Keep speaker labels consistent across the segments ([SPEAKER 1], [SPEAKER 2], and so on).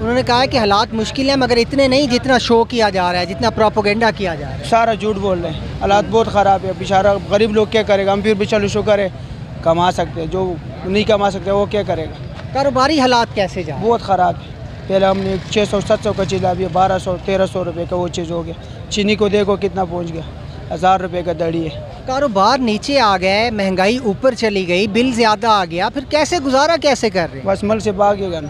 [SPEAKER 1] انہوں نے کہا ہے کہ حالات مشکل ہیں مگر اتنے نہیں جتنا شو کیا جا رہا ہے, جتنا پروپیگنڈا کیا جا رہا ہے.
[SPEAKER 2] سارا جھوٹ بول رہے ہیں, حالات بہت خراب ہے. بیچارہ غریب لوگ کیا کرے گا, ہم پھر بھی چلو شکر ہے کما سکتے, جو نہیں کما سکتے وہ کیا کرے گا.
[SPEAKER 1] کاروباری حالات کیسے جا رہے ہیں؟
[SPEAKER 2] بہت خراب ہے. پہلے ہم نے 600-700 کا چیز ابھی 1200-1300 روپے کا وہ چیز ہو گیا. چینی کو دیکھو کتنا پہنچ گیا, 1000 روپے کا دڑی ہے.
[SPEAKER 1] کاروبار نیچے آ گئے, مہنگائی اوپر چلی گئی, بل زیادہ آ گیا, پھر کیسے گزارا کیسے کر رہے ہیں؟
[SPEAKER 2] بس ملک سے بھاگے گا نا,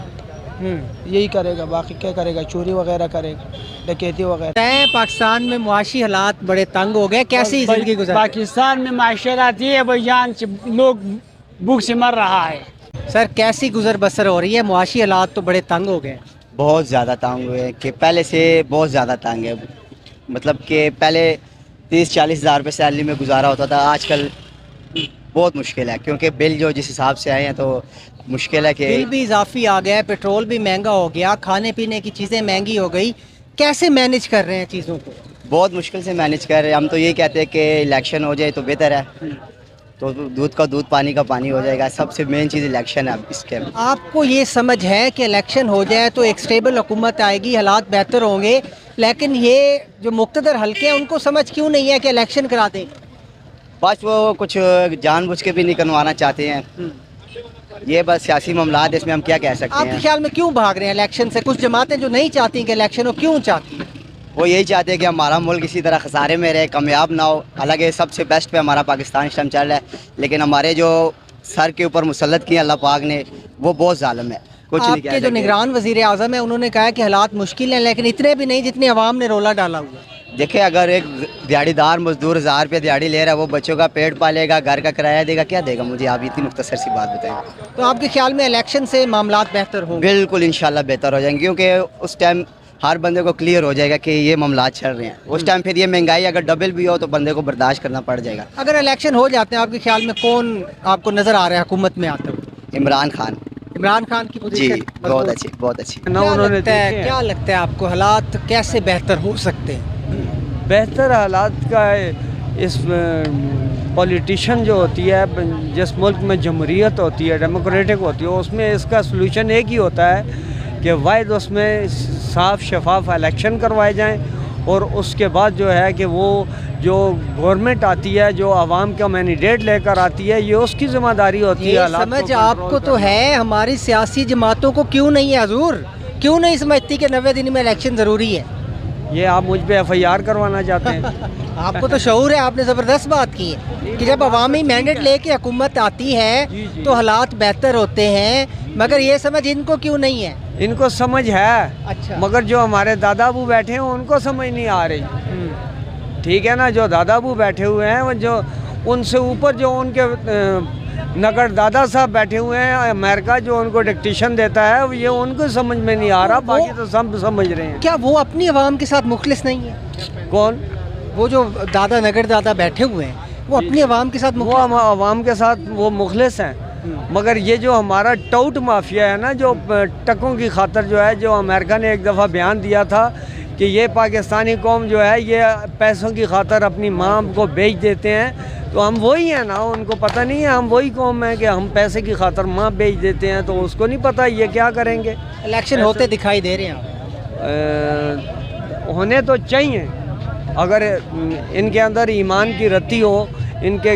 [SPEAKER 2] یہی کرے گا, باقی کیا کرے گا, چوری وغیرہ کرے گا, ڈکیتی وغیرہ.
[SPEAKER 1] پاکستان میں معاشی حالات بڑے تنگ ہو گئے, کیسی زندگی گزار؟
[SPEAKER 3] پاکستان میں معاشرت یہ ہے بھائی جان لوگ بھوک سے مر رہا ہے.
[SPEAKER 1] سر کیسی گزر بسر ہو رہی ہے؟ معاشی حالات تو بڑے تنگ ہو گئے.
[SPEAKER 4] بہت زیادہ تنگ ہوئے ہیں کہ پہلے سے بہت زیادہ تنگ ہے. مطلب کہ پہلے 30-40 ہزار روپے سیلری میں گزارا ہوتا تھا, آج کل بہت مشکل ہے کیونکہ بل جو جس حساب سے آئے ہیں تو مشکل ہے کہ
[SPEAKER 1] بل بھی اضافی آ گیا ہے, پیٹرول بھی مہنگا ہو گیا, کھانے پینے کی چیزیں مہنگی ہو گئی. کیسے مینیج کر رہے ہیں چیزوں کو؟
[SPEAKER 4] بہت مشکل سے مینیج کر رہے ہیں. ہم تو یہی کہتے ہیں کہ الیکشن ہو جائے تو بہتر ہے, تو دودھ کا دودھ پانی کا پانی ہو جائے گا. سب سے مین چیز الیکشن ہے. اس کے
[SPEAKER 1] آپ کو یہ سمجھ ہے کہ الیکشن ہو جائے تو ایک سٹیبل حکومت آئے گی, حالات بہتر ہوں گے, لیکن یہ جو مقتدر حلقے ہیں ان کو سمجھ کیوں نہیں ہے کہ الیکشن کرا دیں؟
[SPEAKER 4] بس وہ کچھ جان بوجھ کے بھی نہیں کروانا چاہتے ہیں. یہ بس سیاسی معاملات, اس میں ہم کیا کہہ
[SPEAKER 1] آپ
[SPEAKER 4] سکتے
[SPEAKER 1] کے
[SPEAKER 4] ہیں.
[SPEAKER 1] خیال میں کیوں بھاگ رہے ہیں الیکشن سے؟ کچھ جماعتیں جو نہیں چاہتی کہ الیکشن ہو, کیوں چاہتی ہیں؟
[SPEAKER 4] وہ یہی چاہتے ہیں کہ ہمارا ملک اسی طرح خسارے میں رہے, کامیاب نہ ہو. حالانکہ سب سے بیسٹ پہ ہمارا پاکستان اس ٹائم چل رہا ہے, لیکن ہمارے جو سر کے اوپر مسلط کیا اللہ پاک نے وہ بہت ظالم ہے. کچھ نہیں
[SPEAKER 1] آپ کے جو نگران وزیر اعظم ہیں انہوں نے کہا ہے کہ حالات مشکل ہیں, لیکن اتنے بھی نہیں جتنے عوام نے رولا ڈالا ہوا ہے.
[SPEAKER 4] دیکھیں, اگر ایک دیہڑی دار مزدور 1000 روپے دیہڑی لے رہا ہے, وہ بچوں کا پیٹ پالے گا, گھر کا کرایہ دے گا, کیا دے گا مجھے؟ آپ اتنی مختصر سی بات بتائیں.
[SPEAKER 1] تو آپ کے خیال میں الیکشن سے معاملات بہتر ہوں گے؟
[SPEAKER 4] بالکل انشاءاللہ بہتر ہو جائیں گے, کیونکہ اس ٹائم ہر بندے کو کلیئر ہو جائے گا کہ یہ معاملات چل رہے ہیں. اس ٹائم پھر یہ مہنگائی اگر ڈبل بھی ہو تو بندے کو برداشت کرنا پڑ جائے گا.
[SPEAKER 1] اگر الیکشن ہو جاتے ہیں آپ کے خیال میں کون آپ کو نظر آ رہا ہے حکومت میں آتے ہوئے؟
[SPEAKER 4] عمران خان.
[SPEAKER 1] عمران خان کی
[SPEAKER 4] جی
[SPEAKER 1] پوزیشن
[SPEAKER 4] بہت اچھی, بہت اچھی.
[SPEAKER 1] کیا لگتا ہے آپ کو حالات کیسے بہتر ہو سکتے ہیں؟
[SPEAKER 5] بہتر حالات کا اس پولیٹیشین جو ہوتی ہے, جس ملک میں جمہوریت ہوتی ہے, ڈیموکریٹک ہوتی ہے, اس میں اس کا سلوشن ایک ہی ہوتا ہے کہ واحد اس میں صاف شفاف الیکشن کروائے جائیں, اور اس کے بعد جو ہے کہ وہ جو گورنمنٹ آتی ہے, جو عوام کا مینڈیٹ لے کر آتی ہے, یہ اس کی ذمہ داری ہوتی ہے.
[SPEAKER 1] یہ سمجھ آپ کو تو ہے, ہماری سیاسی جماعتوں کو کیوں نہیں ہے حضور؟ کیوں نہیں سمجھتی کہ 90 دن میں الیکشن ضروری ہے؟
[SPEAKER 5] یہ آپ مجھ پہ FIR کروانا چاہتے ہیں؟
[SPEAKER 1] آپ کو تو شعور ہے, آپ نے زبردست بات کی ہے کہ جب عوامی مینڈیٹ لے کے حکومت آتی ہے تو حالات بہتر ہوتے ہیں, مگر یہ سمجھ ان کو کیوں نہیں ہے؟
[SPEAKER 5] ان کو سمجھ ہے,
[SPEAKER 1] اچھا,
[SPEAKER 5] مگر جو ہمارے دادا ابو بیٹھے ہیں ان کو سمجھ نہیں آ رہی. ٹھیک ہے نا, جو دادا ابو بیٹھے ہوئے ہیں, وہ جو ان سے اوپر جو ان کے نگر دادا صاحب بیٹھے ہوئے ہیں, امریکہ جو ان کو ڈکٹیشن دیتا ہے, یہ ان کو سمجھ میں نہیں آ رہا, باقی تو سب سمجھ رہے ہیں.
[SPEAKER 1] کیا وہ اپنی عوام کے ساتھ مخلص نہیں ہے؟
[SPEAKER 5] کون؟
[SPEAKER 1] وہ جو دادا نگر دادا بیٹھے ہوئے ہیں وہ اپنی عوام کے ساتھ
[SPEAKER 5] وہ عوام کے ساتھ وہ مخلص ہیں, مگر یہ جو ہمارا ٹاؤٹ مافیا ہے نا, جو ٹکوں کی خاطر جو ہے, جو امریکہ نے ایک دفعہ بیان دیا تھا کہ یہ پاکستانی قوم جو ہے یہ پیسوں کی خاطر اپنی ماں کو بیچ دیتے ہیں, تو ہم وہی ہیں نا, ان کو پتہ نہیں ہے ہم وہی قوم ہیں کہ ہم پیسے کی خاطر ماں بیچ دیتے ہیں, تو اس کو نہیں پتہ یہ کیا کریں گے.
[SPEAKER 1] الیکشن ہوتے دکھائی دے رہے ہیں
[SPEAKER 5] ہونے تو چاہیے, اگر ان کے اندر ایمان کی رتی ہو, ان کے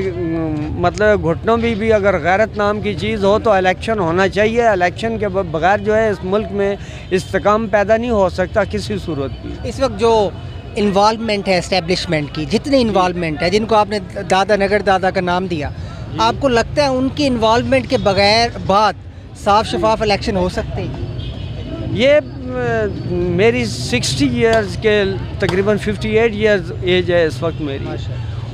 [SPEAKER 5] مطلب گھٹنوں بھی اگر غیرت نام کی چیز ہو تو الیکشن ہونا چاہیے. الیکشن کے بغیر جو ہے اس ملک میں استحکام پیدا نہیں ہو سکتا کسی صورت بھی.
[SPEAKER 1] اس وقت جو انوالومنٹ ہے اسٹیبلشمنٹ کی, جتنی انوالومنٹ ہے, جن کو آپ نے دادا نگر دادا کا نام دیا, آپ کو لگتا ہے ان کی انوالومنٹ کے بغیر بعد صاف شفاف الیکشن ہو سکتے ہیں؟
[SPEAKER 5] یہ میری 60 ایئرز کے تقریباً 58 ایئرز ایج ہے اس وقت میری,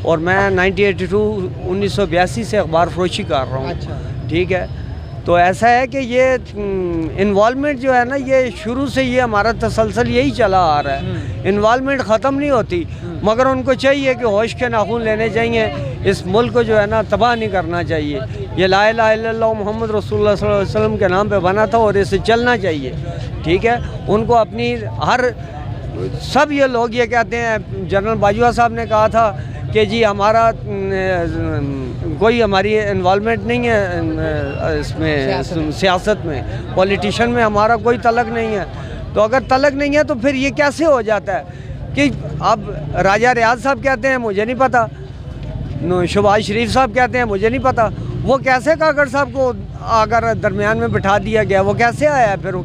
[SPEAKER 5] اور میں 1982 سے اخبار فروشی کر رہا ہوں. ٹھیک ہے, تو ایسا ہے کہ یہ انوالومنٹ جو ہے نا, یہ شروع سے یہ ہمارا تسلسل یہی چلا آ رہا ہے. انوالومنٹ ختم نہیں ہوتی, مگر ان کو چاہیے کہ ہوش کے ناخن لینے چاہیے, اس ملک کو جو ہے نا تباہ نہیں کرنا چاہیے. یہ لا الہ الا اللہ محمد رسول اللہ صلی اللہ علیہ وسلم کے نام پہ بنا تھا اور اسے چلنا چاہیے. ٹھیک ہے, ان کو اپنی سب یہ لوگ یہ کہتے ہیں, جنرل باجوہ صاحب نے کہا تھا کہ جی ہمارا کوئی ہماری انوالومنٹ نہیں ہے اس میں سیاست میں, پولیٹیشین میں ہمارا کوئی تعلق نہیں ہے. تو اگر تلق نہیں ہے تو پھر یہ کیسے ہو جاتا ہے کہ اب راجہ ریاض صاحب کہتے ہیں مجھے نہیں پتہ, شہباز شریف صاحب کہتے ہیں مجھے نہیں پتہ, وہ کیسے کاکڑ صاحب کو اگر درمیان میں بٹھا دیا گیا, وہ کیسے آیا پھر, وہ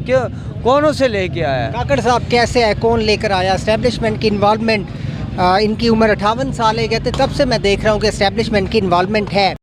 [SPEAKER 5] کون اسے لے کے آیا؟
[SPEAKER 1] کاکڑ صاحب کیسے آئے, کون لے کر آیا؟ اسٹیبلشمنٹ کی انوالومنٹ, ان کی عمر 58 سال ہے, کہتے تب سے میں دیکھ رہا ہوں کہ اسٹیبلشمنٹ کی انوالومنٹ ہے.